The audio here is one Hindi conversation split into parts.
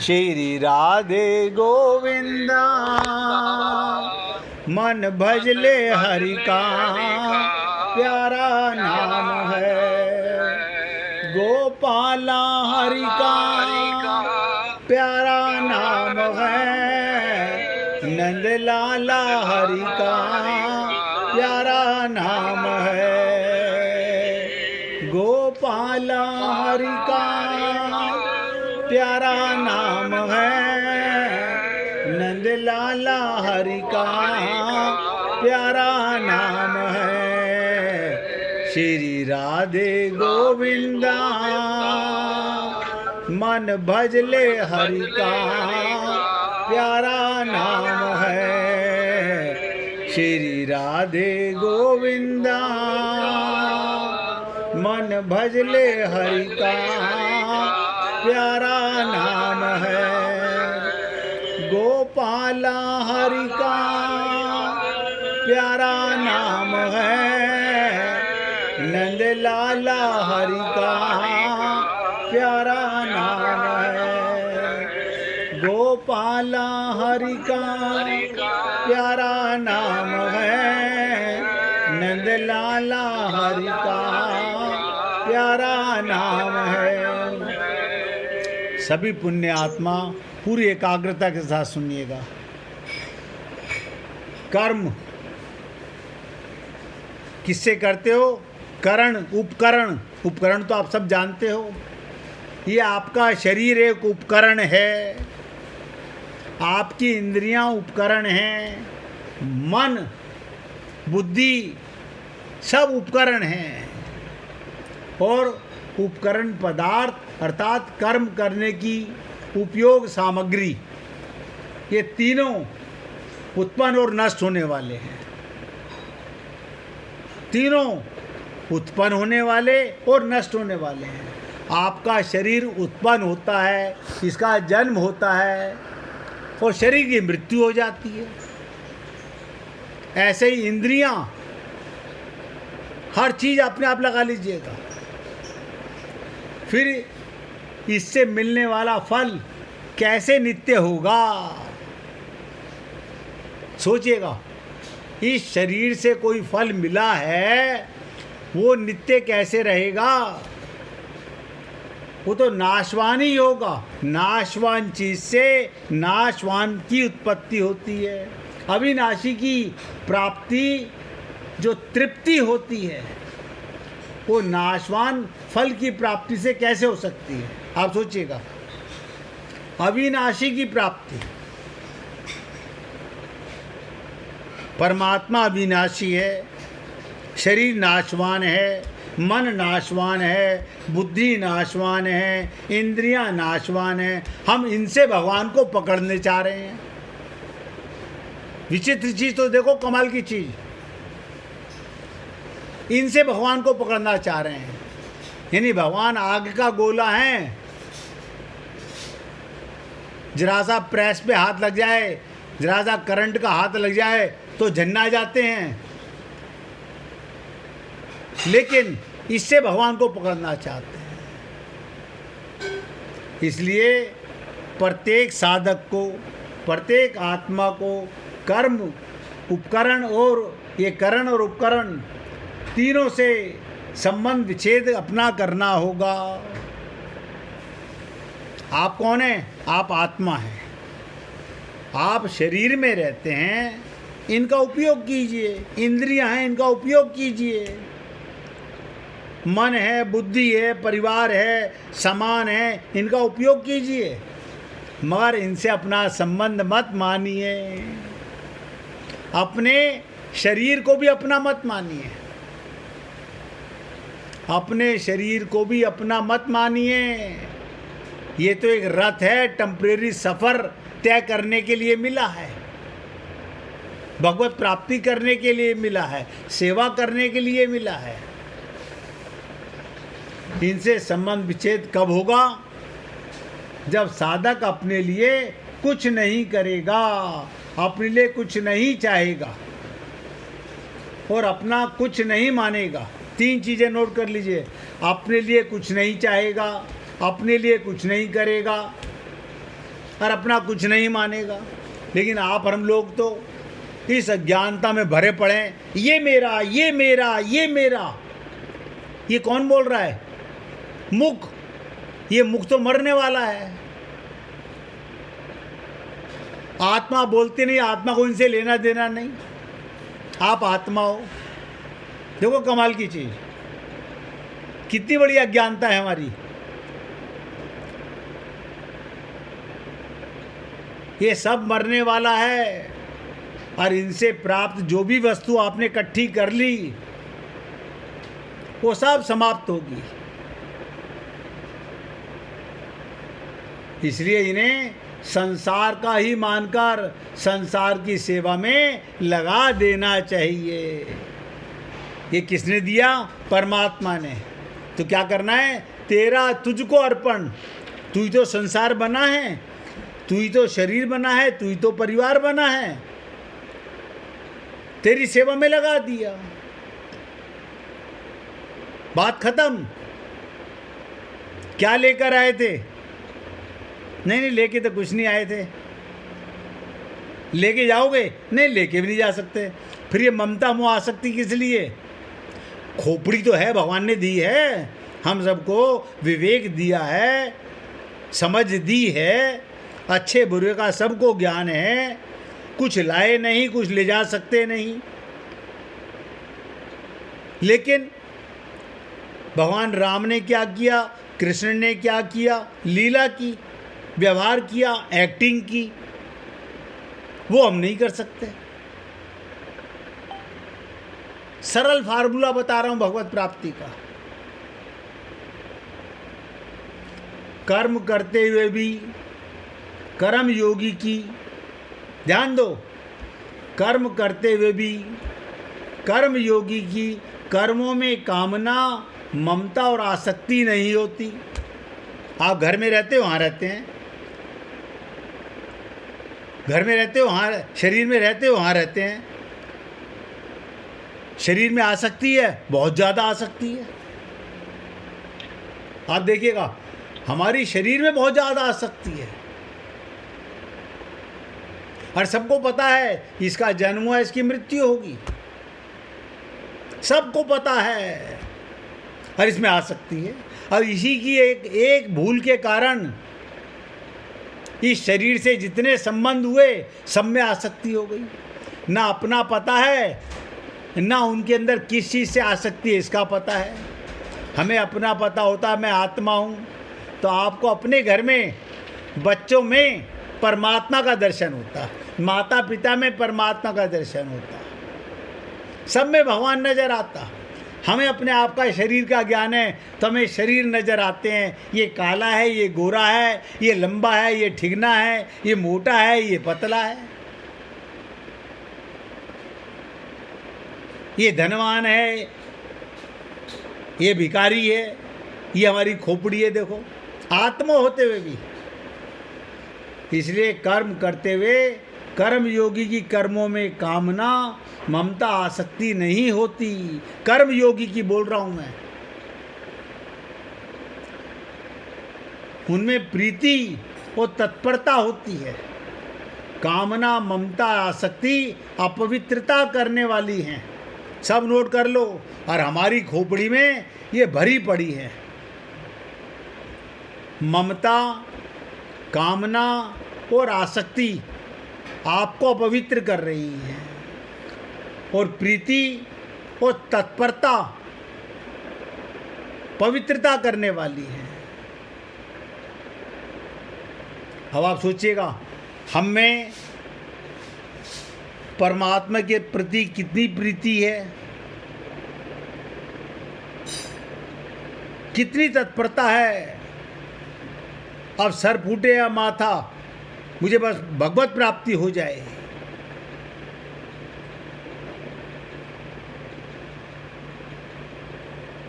श्री राधे गोविंदा मन भजले हरि का प्यारा नाम है। गोपाला हरि का प्यारा नाम है। नंद लाला हरि का प्यारा नाम है। गोपाला हरि का प्यारा नाम है। नंद लाला हरि का प्यारा नाम है। श्री राधे गोविंदा मन भजले हरि का प्यारा नाम है। श्री राधे गोविंदा मन भजले हरि का प्यारा नाम है। गोपाला हरि का प्यारा नाम है। नंद लाला हरि का प्यारा नाम है। गोपाला हरि का प्यारा नाम है। नंद लाला हरि का प्यारा नाम है। सभी पुण्य आत्मा पूरी एकाग्रता के साथ सुनिएगा। कर्म किससे करते हो? करण, उपकरण। उपकरण तो आप सब जानते हो। ये आपका शरीर एक उपकरण है। आपकी इंद्रियां उपकरण हैं। मन, बुद्धि सब उपकरण हैं। और उपकरण पदार्थ अर्थात कर्म करने की उपयोग सामग्री, ये तीनों उत्पन्न और नष्ट होने वाले हैं। तीनों उत्पन्न होने वाले और नष्ट होने वाले हैं। आपका शरीर उत्पन्न होता है, इसका जन्म होता है और शरीर की मृत्यु हो जाती है। ऐसे ही इंद्रियां, हर चीज़ अपने आप लगा लीजिएगा। फिर इससे मिलने वाला फल कैसे नित्य होगा? सोचिएगा, इस शरीर से कोई फल मिला है, वो नित्य कैसे रहेगा? वो तो नाशवान ही होगा। नाशवान चीज से नाशवान की उत्पत्ति होती है। अविनाशी की प्राप्ति, जो तृप्ति होती है, वो नाशवान फल की प्राप्ति से कैसे हो सकती है? आप सोचिएगा, अविनाशी की प्राप्ति। परमात्मा अविनाशी है, शरीर नाशवान है, मन नाशवान है, बुद्धि नाशवान है, इंद्रियां नाशवान है। हम इनसे भगवान को पकड़ने चाह रहे हैं। विचित्र चीज तो देखो, कमाल की चीज, इनसे भगवान को पकड़ना चाह रहे हैं। यानी भगवान आग का गोला है, जरा सा प्रेस पे हाथ लग जाए, जरा सा करंट का हाथ लग जाए तो झन्ना जाते हैं। लेकिन इससे भगवान को पकड़ना चाहते हैं। इसलिए प्रत्येक साधक को, प्रत्येक आत्मा को कर्म, उपकरण और ये करण और उपकरण तीनों से संबंध विच्छेद अपना करना होगा। आप कौन हैं? आप आत्मा हैं। आप शरीर में रहते हैं, इनका उपयोग कीजिए। इंद्रियां हैं, इनका उपयोग कीजिए। मन है, बुद्धि है, परिवार है, सामान है, इनका उपयोग कीजिए। मगर इनसे अपना संबंध मत मानिए। अपने शरीर को भी अपना मत मानिए। अपने शरीर को भी अपना मत मानिए। ये तो एक रथ है, टेम्परेरी सफ़र तय करने के लिए मिला है, भगवत प्राप्ति करने के लिए मिला है, सेवा करने के लिए मिला है। इनसे संबंध विच्छेद कब होगा? जब साधक अपने लिए कुछ नहीं करेगा, अपने लिए कुछ नहीं चाहेगा और अपना कुछ नहीं मानेगा। तीन चीज़ें नोट कर लीजिए। अपने लिए कुछ नहीं चाहेगा, अपने लिए कुछ नहीं करेगा और अपना कुछ नहीं मानेगा। लेकिन आप हम लोग तो इस अज्ञानता में भरे पड़े हैं, ये मेरा, ये मेरा, ये मेरा। ये कौन बोल रहा है? मुख। ये मुख तो मरने वाला है। आत्मा बोलते नहीं, आत्मा को इनसे लेना देना नहीं। आप आत्मा हो। देखो कमाल की चीज, कितनी बड़ी अज्ञानता है हमारी। ये सब मरने वाला है और इनसे प्राप्त जो भी वस्तु आपने इकट्ठी कर ली वो सब समाप्त होगी। इसलिए इन्हें संसार का ही मानकर संसार की सेवा में लगा देना चाहिए। ये किसने दिया? परमात्मा ने। तो क्या करना है? तेरा तुझको अर्पण। तू ही तो संसार बना है, तू ही तो शरीर बना है, तू ही तो परिवार बना है। तेरी सेवा में लगा दिया, बात खत्म। क्या लेकर आए थे? नहीं, लेके तो कुछ नहीं आए थे। लेके जाओगे? नहीं, लेके भी नहीं जा सकते। फिर ये ममता मोह आसक्ति किस लिए? खोपड़ी तो है, भगवान ने दी है, हम सबको विवेक दिया है, समझ दी है, अच्छे बुरे का सबको ज्ञान है। कुछ लाए नहीं, कुछ ले जा सकते नहीं। लेकिन भगवान राम ने क्या किया, कृष्ण ने क्या किया? लीला की, व्यवहार किया, एक्टिंग की। वो हम नहीं कर सकते। सरल फार्मूला बता रहा हूं भगवत प्राप्ति का। कर्म करते हुए भी कर्म योगी की, ध्यान दो, कर्म करते हुए भी कर्म योगी की कर्मों में कामना, ममता और आसक्ति नहीं होती। आप घर में रहते हो, वहाँ रहते हैं, घर में रहते हो, वहाँ, शरीर में रहते हो, वहाँ रहते हैं। शरीर में आसक्ति है, बहुत ज़्यादा आसक्ति है। आप देखिएगा, हमारी शरीर में बहुत ज़्यादा आसक्ति है और सबको पता है इसका जन्म हुआ, इसकी मृत्यु होगी, सबको पता है और इसमें आसक्ति है। और इसी की एक भूल के कारण इस शरीर से जितने संबंध हुए सब में आसक्ति हो गई। ना अपना पता है, ना उनके अंदर किस चीज़ से आसक्ति है इसका पता है। हमें अपना पता होता, मैं आत्मा हूँ, तो आपको अपने घर में बच्चों में परमात्मा का दर्शन होता, माता पिता में परमात्मा का दर्शन होता, सब में भगवान नजर आता। हमें अपने आप का शरीर का ज्ञान है तो हमें शरीर नजर आते हैं, ये काला है, ये गोरा है, ये लंबा है, ये ठिगना है, ये मोटा है, ये पतला है, ये धनवान है, ये भिखारी है, ये हमारी खोपड़ी है। देखो, आत्मा होते हुए भी। इसलिए कर्म करते हुए कर्म योगी की कर्मों में कामना, ममता, आसक्ति नहीं होती। कर्म योगी की बोल रहा हूं मैं। उनमें प्रीति और तत्परता होती है। कामना, ममता, आसक्ति अपवित्रता करने वाली हैं। सब नोट कर लो। और हमारी खोपड़ी में ये भरी पड़ी है। ममता, कामना और आसक्ति आपको अपवित्र कर रही है और प्रीति और तत्परता पवित्रता करने वाली है। अब आप सोचिएगा, हम में परमात्मा के प्रति कितनी प्रीति है, कितनी तत्परता है। अब सर फूटे या माथा, मुझे बस भगवत प्राप्ति हो जाए।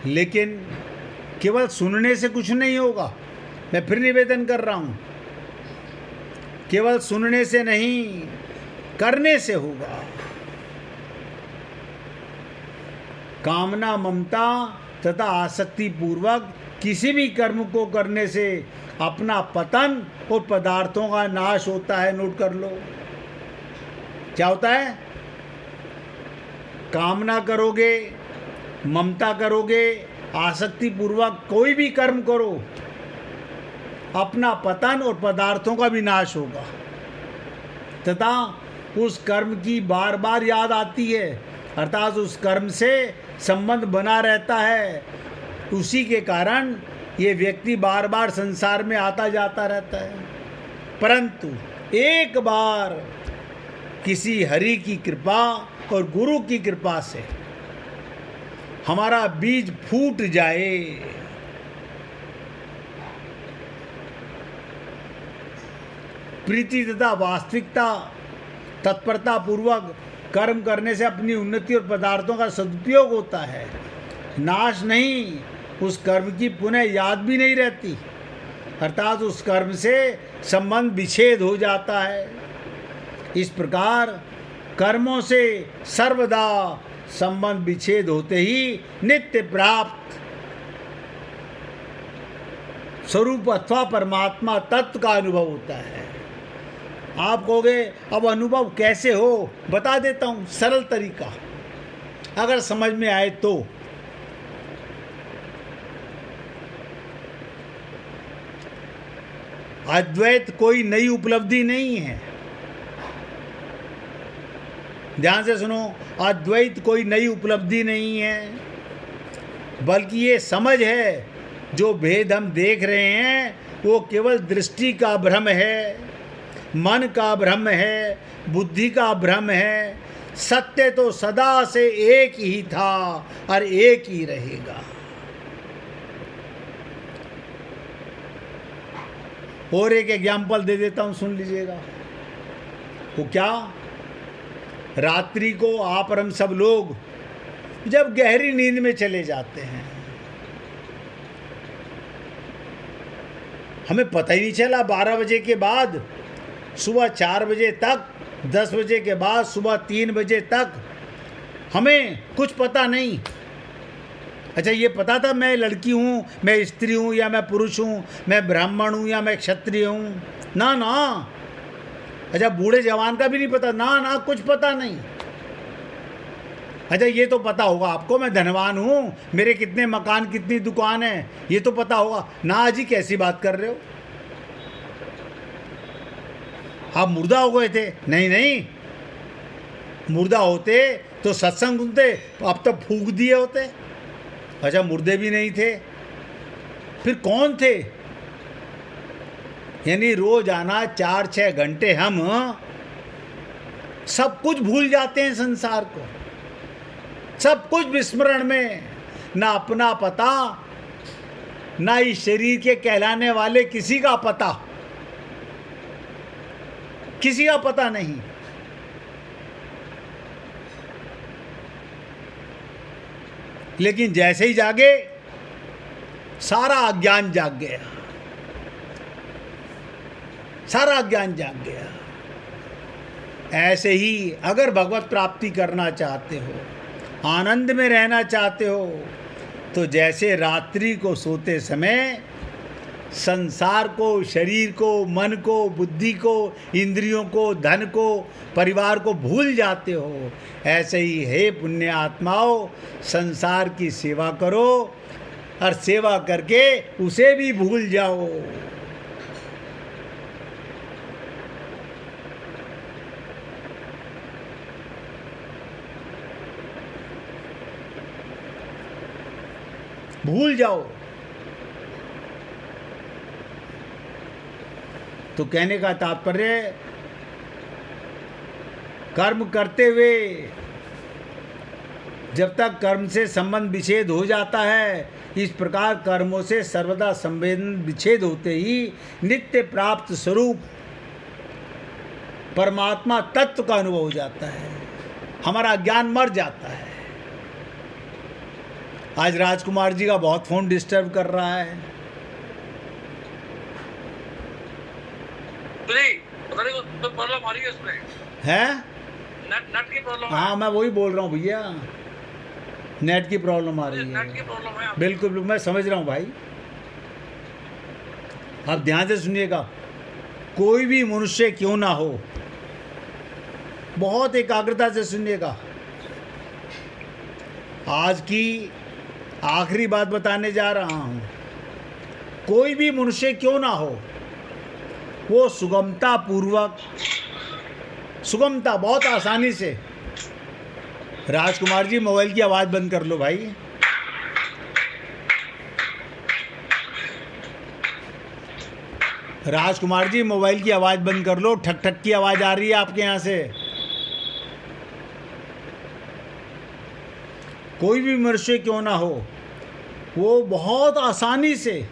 लेकिन केवल सुनने से कुछ नहीं होगा। मैं फिर निवेदन कर रहा हूं, केवल सुनने से नहीं, करने से होगा। कामना, ममता तथा आसक्ति पूर्वक किसी भी कर्म को करने से अपना पतन और पदार्थों का नाश होता है। नोट कर लो क्या होता है। कामना करोगे, ममता करोगे, आसक्ति पूर्वक कोई भी कर्म करो, अपना पतन और पदार्थों का भी नाश होगा तथा उस कर्म की बार बार याद आती है, अर्थात उस कर्म से संबंध बना रहता है। उसी के कारण ये व्यक्ति बार बार संसार में आता जाता रहता है। परंतु एक बार किसी हरि की कृपा और गुरु की कृपा से हमारा बीज फूट जाए, प्रीति तथा वास्तविकता तत्परता पूर्वक कर्म करने से अपनी उन्नति और पदार्थों का सदुपयोग होता है, नाश नहीं। उस कर्म की पुनः याद भी नहीं रहती, अर्थात उस कर्म से संबंध विच्छेद हो जाता है। इस प्रकार कर्मों से सर्वदा संबंध विच्छेद होते ही नित्य प्राप्त स्वरूप अथवा परमात्मा तत्व का अनुभव होता है। आप कहोगे अब अनुभव कैसे हो, बता देता हूँ सरल तरीका, अगर समझ में आए तो। अद्वैत कोई नई उपलब्धि नहीं है, ध्यान से सुनो। अद्वैत कोई नई उपलब्धि नहीं है, बल्कि ये समझ है जो भेद हम देख रहे हैं वो केवल दृष्टि का भ्रम है, मन का भ्रम है, बुद्धि का भ्रम है। सत्य तो सदा से एक ही था और एक ही रहेगा। और एक एग्जाम्पल दे देता हूं, सुन लीजिएगा। वो क्या, रात्रि को आप और हम सब लोग जब गहरी नींद में चले जाते हैं, हमें पता ही नहीं चला 12 बजे के बाद सुबह 4 बजे तक, 10 बजे के बाद सुबह 3 बजे तक हमें कुछ पता नहीं। अच्छा, ये पता था मैं लड़की हूँ, मैं स्त्री हूँ या मैं पुरुष हूँ, मैं ब्राह्मण हूँ या मैं क्षत्रिय हूँ? ना ना। अच्छा, बूढ़े जवान का भी नहीं पता? ना ना, कुछ पता नहीं। अच्छा, ये तो पता होगा आपको मैं धनवान हूँ, मेरे कितने मकान, कितनी दुकान है, ये तो पता होगा ना। जी कैसी बात कर रहे हो, आप मुर्दा हो गए थे? नहीं नहीं, मुर्दा होते तो सत्संग सुनते, अब तो फूंक दिए होते। अच्छा, मुर्दे भी नहीं थे, फिर कौन थे? यानी रोज आना 4-6 घंटे हम सब कुछ भूल जाते हैं, संसार को सब कुछ विस्मरण में, ना अपना पता, ना इस शरीर के कहलाने वाले किसी का पता, किसी का पता नहीं। लेकिन जैसे ही जागे सारा अज्ञान जाग गया, सारा अज्ञान जाग गया। ऐसे ही अगर भगवत प्राप्ति करना चाहते हो, आनंद में रहना चाहते हो, तो जैसे रात्रि को सोते समय संसार को, शरीर को, मन को, बुद्धि को, इंद्रियों को, धन को, परिवार को भूल जाते हो, ऐसे ही हे पुण्य आत्माओं, संसार की सेवा करो और सेवा करके उसे भी भूल जाओ। भूल जाओ। तो कहने का तात्पर्य, कर्म करते हुए जब तक कर्म से संबंध विच्छेद हो जाता है, इस प्रकार कर्मों से सर्वदा संबंध विच्छेद होते ही नित्य प्राप्त स्वरूप परमात्मा तत्व का अनुभव हो जाता है, हमारा ज्ञान मर जाता है। आज राजकुमार जी का बहुत फोन डिस्टर्ब कर रहा है। पता नहीं तो प्रॉब्लम आ रही है उसमें, है नेट की प्रॉब्लम। हाँ, मैं वही बोल रहा हूँ भैया, नेट की प्रॉब्लम आ रही है। नेट की प्रॉब्लम है। बिल्कुल, मैं समझ रहा हूँ भाई। अब ध्यान से सुनिएगा, कोई भी मनुष्य क्यों ना हो, बहुत एकाग्रता से सुनिएगा। आज की आखिरी बात बताने जा रहा हूं। कोई भी मनुष्य क्यों ना हो, वो सुगमता पूर्वक, सुगमता बहुत आसानी से, राजकुमार जी मोबाइल की आवाज़ बंद कर लो भाई। राजकुमार जी मोबाइल की आवाज़ बंद कर लो, ठक ठक की आवाज़ आ रही है आपके यहाँ से। कोई भी मनुष्य क्यों ना हो, वो बहुत आसानी से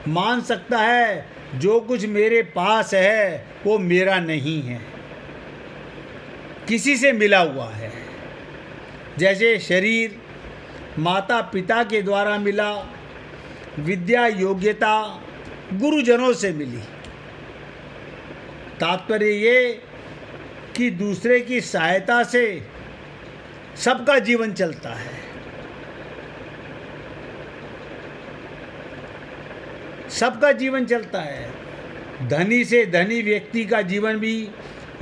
मान सकता है जो कुछ मेरे पास है वो मेरा नहीं है, किसी से मिला हुआ है। जैसे शरीर माता पिता के द्वारा मिला, विद्या योग्यता गुरुजनों से मिली। तात्पर्य ये कि दूसरे की सहायता से सबका जीवन चलता है। सबका जीवन चलता है। धनी से धनी व्यक्ति का जीवन भी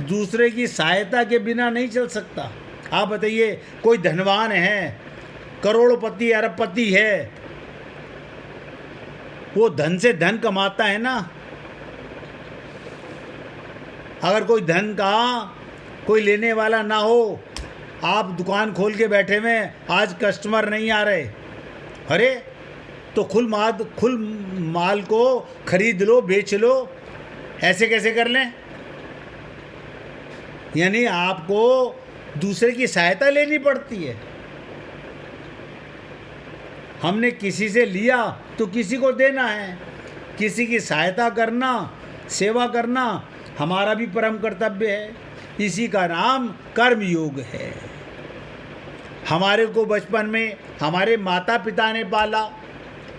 दूसरे की सहायता के बिना नहीं चल सकता। आप बताइए, कोई धनवान है, करोड़पति अरबपति है, वो धन से धन कमाता है ना। अगर कोई धन का कोई लेने वाला ना हो, आप दुकान खोल के बैठे में, आज कस्टमर नहीं आ रहे, अरे तो खुल माल को खरीद लो, बेच लो, ऐसे कैसे कर लें? यानी आपको दूसरे की सहायता लेनी पड़ती है। हमने किसी से लिया तो किसी को देना है। किसी की सहायता करना, सेवा करना हमारा भी परम कर्तव्य है। इसी का नाम कर्म योग है। हमारे को बचपन में हमारे माता पिता ने पाला,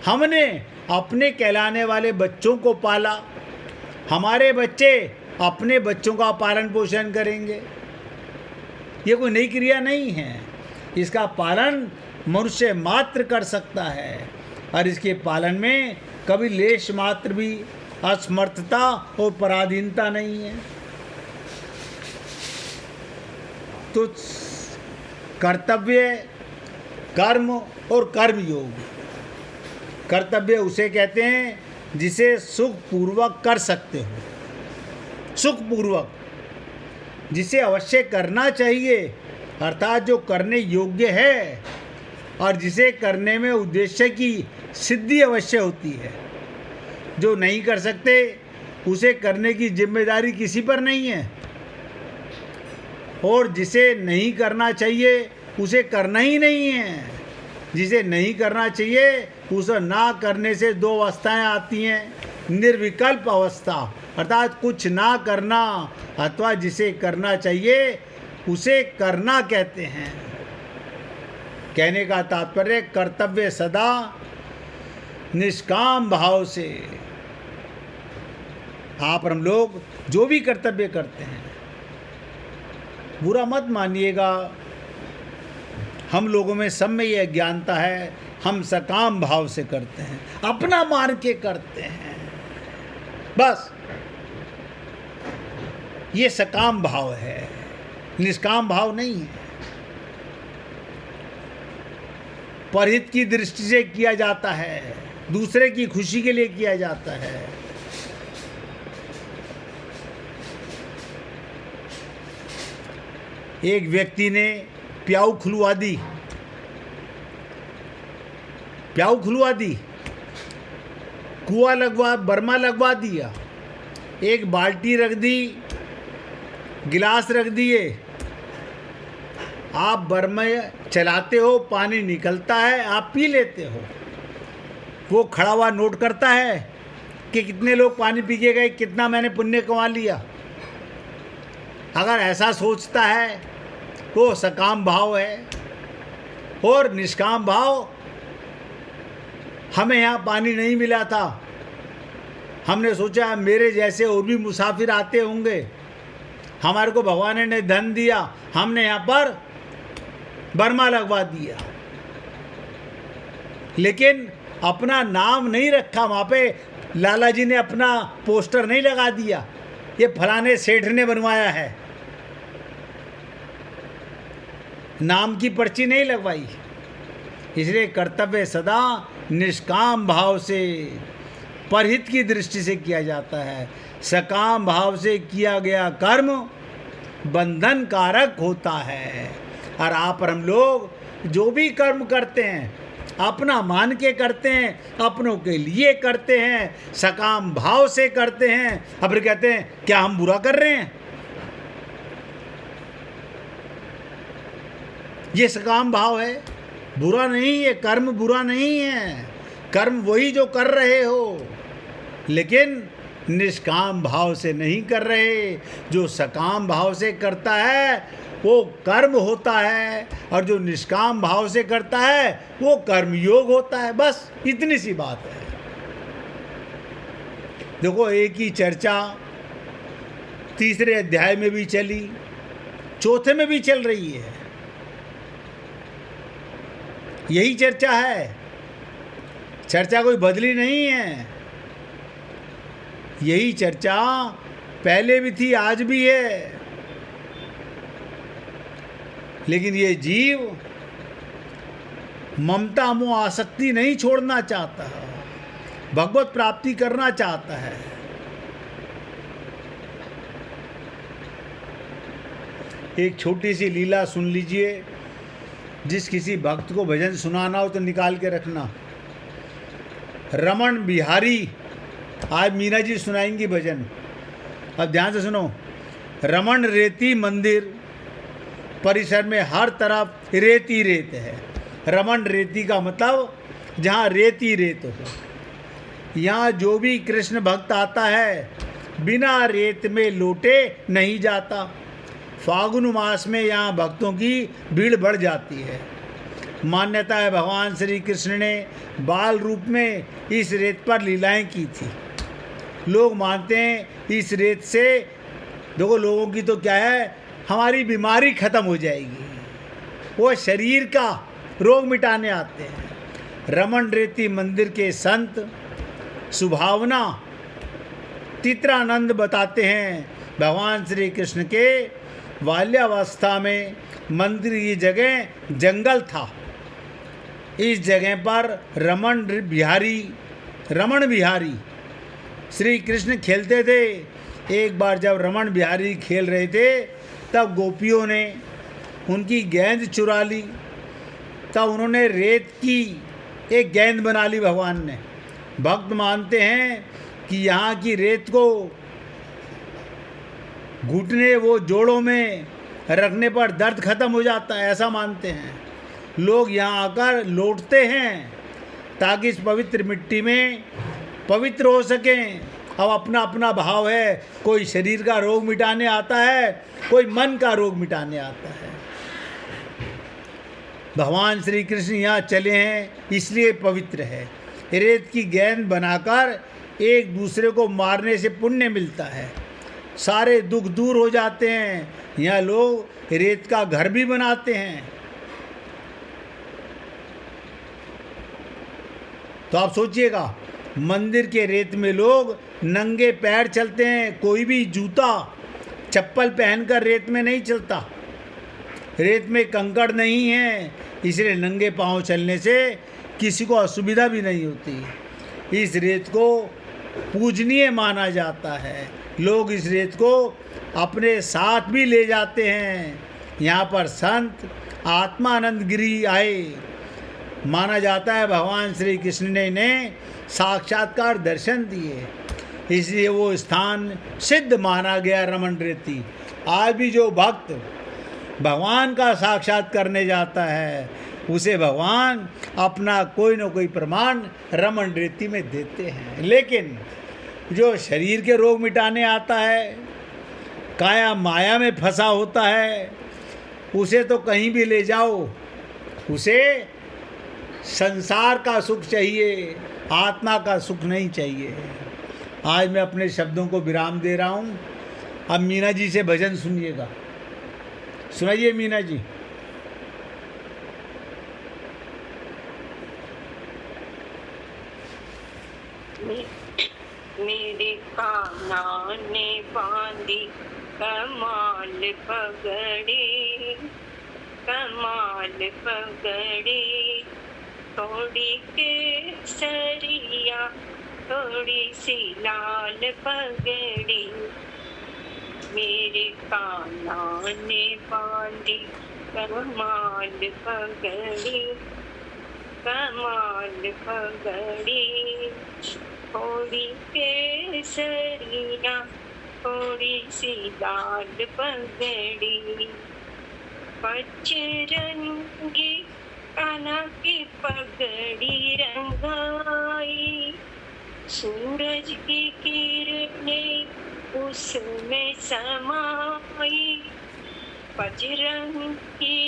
हमने अपने कहलाने वाले बच्चों को पाला, हमारे बच्चे अपने बच्चों का पालन पोषण करेंगे। ये कोई नई क्रिया नहीं है। इसका पालन मनुष्य मात्र कर सकता है और इसके पालन में कभी लेश मात्र भी असमर्थता और पराधीनता नहीं है। तो कर्तव्य, कर्म और कर्म योग। कर्तव्य उसे कहते हैं जिसे सुखपूर्वक कर सकते हो, सुखपूर्वक, जिसे अवश्य करना चाहिए, अर्थात जो करने योग्य है और जिसे करने में उद्देश्य की सिद्धि अवश्य होती है। जो नहीं कर सकते उसे करने की जिम्मेदारी किसी पर नहीं है, और जिसे नहीं करना चाहिए उसे करना ही नहीं है। जिसे नहीं करना चाहिए उसे ना करने से दो अवस्थाएं आती हैं। निर्विकल्प अवस्था अर्थात कुछ ना करना, अथवा जिसे करना चाहिए उसे करना कहते हैं। कहने का तात्पर्य कर्तव्य सदा निष्काम भाव से। आप और हम लोग जो भी कर्तव्य करते हैं, बुरा मत मानिएगा। हम लोगों में सब में यह ज्ञानता है, हम सकाम भाव से करते हैं, अपना मान के करते हैं, बस ये सकाम भाव है, निष्काम भाव नहीं है। परहित की दृष्टि से किया जाता है, दूसरे की खुशी के लिए किया जाता है। एक व्यक्ति ने प्याऊ खुलवा दी, कुआं लगवा, बर्मा लगवा दिया, एक बाल्टी रख दी, गिलास रख दिए। आप बर्मे चलाते हो, पानी निकलता है, आप पी लेते हो। वो खड़ा हुआ नोट करता है कि कितने लोग पानी पी के गए, कितना मैंने पुण्य कमा लिया। अगर ऐसा सोचता है वो सकाम भाव है। और निष्काम भाव, हमें यहाँ पानी नहीं मिला था, हमने सोचा मेरे जैसे और भी मुसाफिर आते होंगे, हमारे को भगवान ने धन दिया, हमने यहाँ पर बर्मा लगवा दिया। लेकिन अपना नाम नहीं रखा वहाँ पे, लाला जी ने अपना पोस्टर नहीं लगा दिया, ये फलाने सेठ ने बनवाया है, नाम की पर्ची नहीं लगवाई। इसलिए कर्तव्य सदा निष्काम भाव से, परहित की दृष्टि से किया जाता है। सकाम भाव से किया गया कर्म बंधन कारक होता है। और आप और हम लोग जो भी कर्म करते हैं अपना मान के करते हैं, अपनों के लिए करते हैं, सकाम भाव से करते हैं। अब फिर कहते हैं क्या हम बुरा कर रहे हैं? ये सकाम भाव है, बुरा नहीं है। कर्म बुरा नहीं है, कर्म वही जो कर रहे हो, लेकिन निष्काम भाव से नहीं कर रहे। जो सकाम भाव से करता है वो कर्म होता है, और जो निष्काम भाव से करता है वो कर्मयोग होता है। बस इतनी सी बात है। देखो, एक ही चर्चा तीसरे अध्याय में भी चली, चौथे में भी चल रही है। यही चर्चा है, चर्चा कोई बदली नहीं है। यही चर्चा पहले भी थी, आज भी है। लेकिन ये जीव ममता मोह आसक्ति नहीं छोड़ना चाहता, भगवत प्राप्ति करना चाहता है। एक छोटी सी लीला सुन लीजिए। जिस किसी भक्त को भजन सुनाना हो तो निकाल के रखना। रमन बिहारी, आज मीना जी सुनाएंगी भजन। अब ध्यान से सुनो। रमन रेती मंदिर परिसर में हर तरफ रेती रेत है। रमन रेती का मतलब जहाँ रेती रेत हो। यहाँ जो भी कृष्ण भक्त आता है बिना रेत में लोटे नहीं जाता। फागुन मास में यहाँ भक्तों की भीड़ बढ़ जाती है। मान्यता है भगवान श्री कृष्ण ने बाल रूप में इस रेत पर लीलाएं की थी। लोग मानते हैं इस रेत से, देखो लोगों की तो क्या है, हमारी बीमारी खत्म हो जाएगी। वो शरीर का रोग मिटाने आते हैं। रमन रेती मंदिर के संत सुभावना चित्रानंद बताते हैं भगवान श्री कृष्ण के बाल्यावस्था में मंदिर की जगह जंगल था। इस जगह पर रमन बिहारी श्री कृष्ण खेलते थे। एक बार जब रमन बिहारी खेल रहे थे तब गोपियों ने उनकी गेंद चुरा ली। तब उन्होंने रेत की एक गेंद बना ली भगवान ने। भक्त मानते हैं कि यहाँ की रेत को घुटने वो जोड़ों में रखने पर दर्द खत्म हो जाता है, ऐसा मानते हैं। लोग यहाँ आकर लौटते हैं ताकि इस पवित्र मिट्टी में पवित्र हो सकें। अब अपना अपना भाव है, कोई शरीर का रोग मिटाने आता है, कोई मन का रोग मिटाने आता है। भगवान श्री कृष्ण यहाँ चले हैं इसलिए पवित्र है। रेत की गेंद बनाकर एक दूसरे को मारने से पुण्य मिलता है, सारे दुख दूर हो जाते हैं। यहाँ लोग रेत का घर भी बनाते हैं। तो आप सोचिएगा, मंदिर के रेत में लोग नंगे पैर चलते हैं। कोई भी जूता चप्पल पहनकर रेत में नहीं चलता। रेत में कंकड़ नहीं है, इसलिए नंगे पांव चलने से किसी को असुविधा भी नहीं होती। इस रेत को पूजनीय माना जाता है। लोग इस रेत को अपने साथ भी ले जाते हैं। यहाँ पर संत आत्मानंद गिरी आए। माना जाता है भगवान श्री कृष्ण ने इन्हें साक्षात्कार दर्शन दिए, इसलिए वो स्थान सिद्ध माना गया रमन रेती। आज भी जो भक्त भगवान का साक्षात करने जाता है उसे भगवान अपना कोई न कोई प्रमाण रमन रेती में देते हैं। लेकिन जो शरीर के रोग मिटाने आता है, काया माया में फंसा होता है, उसे तो कहीं भी ले जाओ, उसे संसार का सुख चाहिए, आत्मा का सुख नहीं चाहिए। आज मैं अपने शब्दों को विराम दे रहा हूँ। अब मीना जी से भजन सुनिएगा। सुनाइए मीना जी। कान्हा ने बांधी कमाल पगड़ी, कमाल पगड़ी, थोड़ी केसरिया थोड़ी सी लाल पगड़ी, मेरे कान्हा ने बांधी कमाल पगड़ी, कमाल पगड़ी, थोड़ी केसरिया थोड़ी सी लाल पगड़ी, पचरंगी कान्हा की पगड़ी रंगाई, सूरज की किरणें उसमें समाई, पचरंगी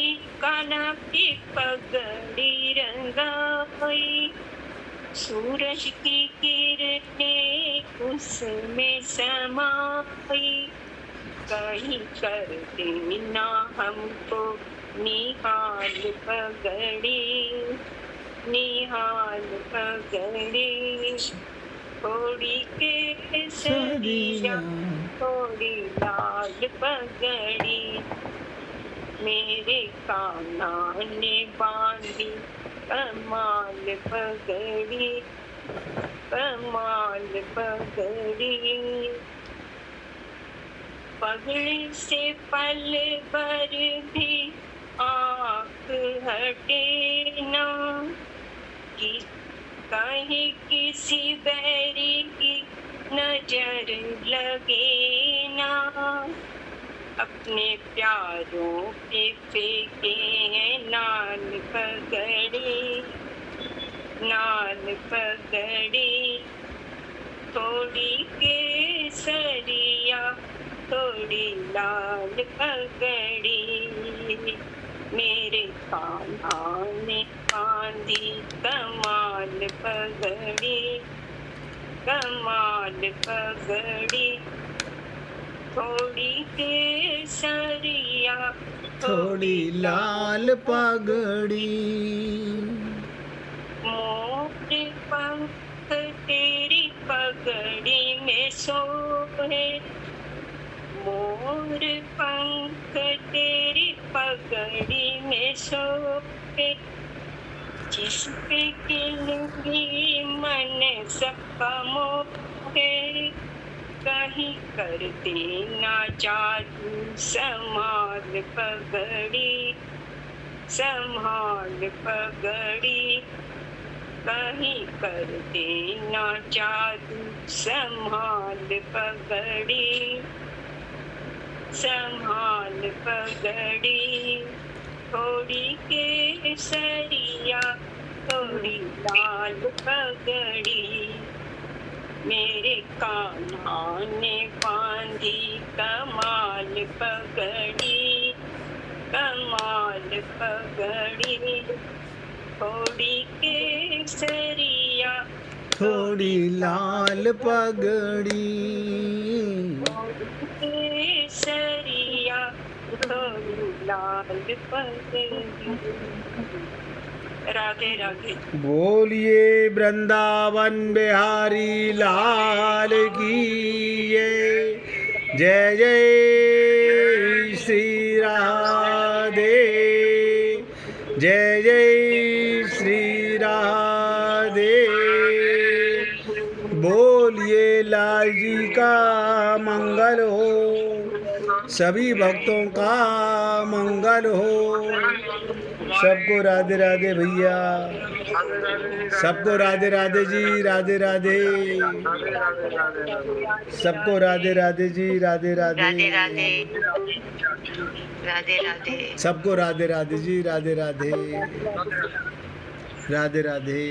कान्हा की पगड़ी रंगाई, सूरज की किरणें उसमें समाई, कहीं कर देना हमको निहाल पगड़ी, निहाल पगड़ी, थोड़ी केसरिया थोड़ी लाल पगड़ी, मेरे कान्हा ने बांधी कमाल पगड़ी, कमाल पगड़ी, पगड़ी से पल भर भी आँख हटे ना, कि कहीं किसी बैरी की नजर लगे ना, अपने प्यारों पे फेंके हैं नाल पगड़ी, नाल पगड़ी, थोड़ी केसरिया थोड़ी लाल पगड़ी, मेरे कान्हा ने बांधी कमाल पगड़ी, कमाल पगड़ी, थोड़ी केसरिया थोड़ी लाल पगड़ी, मोर पंख तेरी पगड़ी में सोहे, मोर पंख तेरी पगड़ी में सोहे, जिस पे खिलूंगी मन सबका मोहे, कहीं कर देना जादू संभाल पगड़ी, संभाल पगड़ी, कहीं कर देना जादू संभाल पगड़ी, संभाल पगड़ी, थोड़ी केसरिया थोड़ी लाल पगड़ी, मेरे कान्हा ने बांधी कमाल पगड़ी, कमाल पगड़ी, थोड़ी केसरिया थोड़ी लाल पगड़ी, केसरिया थोड़ी लाल पगड़ी। राधे राधे। बोलिए वृंदावन बिहारी लाल की जय जय श्री राधे, जय जय श्री राधे। बोलिए लाल जी का मंगल हो, सभी भक्तों का मंगल हो। सबको राधे राधे भैया, सबको राधे राधे जी, राधे राधे, सबको राधे राधे जी, राधे राधे, राधे राधे, राधे राधे, सबको राधे राधे जी, राधे राधे, राधे राधे।